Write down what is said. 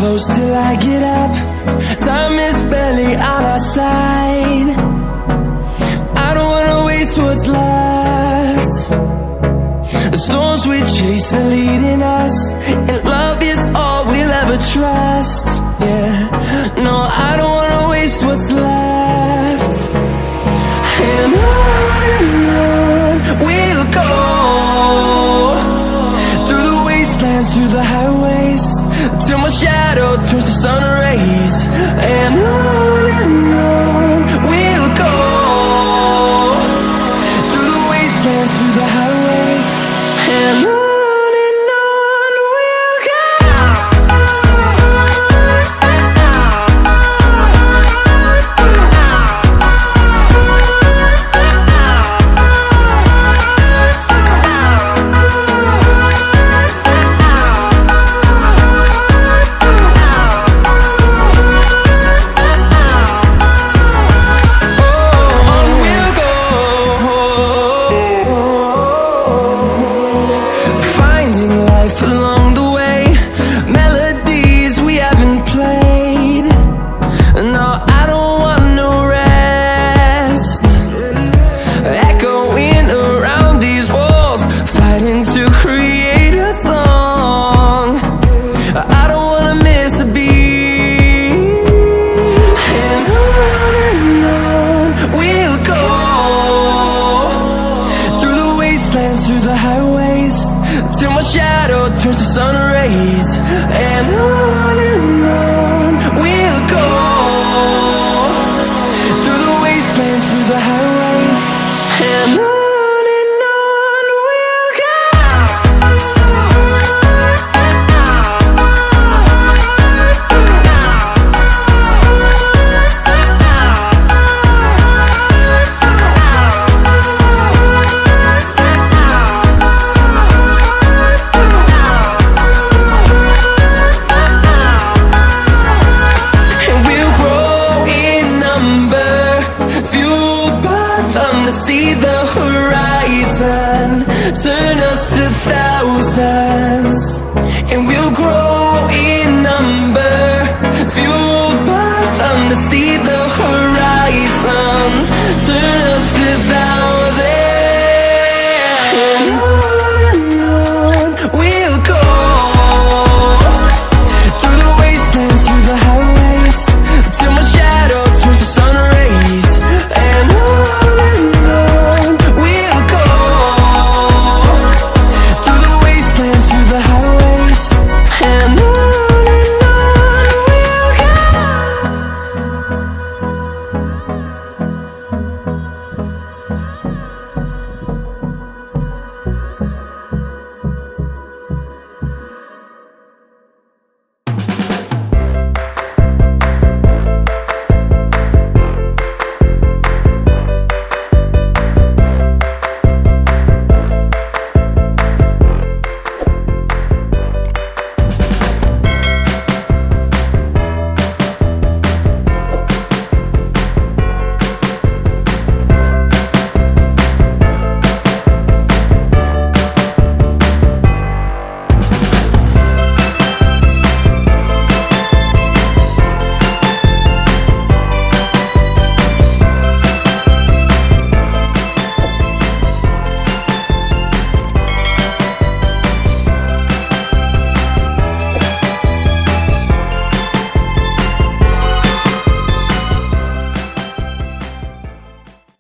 close till I get up. Time is barely on our side. I don't wanna waste what's left. The storms we chase are leading us, and love is all we'll ever trust. Yeah, no, I don't wanna waste what's left. And on we'll go, through the wastelands, through the highways, till my shadow turns to sun rays. And on we'll go, through the wastelands, through the highways, and on we'll go. Through the highways, till my shadow turns to sun rays. And on we'll go, through the wastelands, through the highways, and on we'll go. See the horizon turn us to thousands, and we'll grow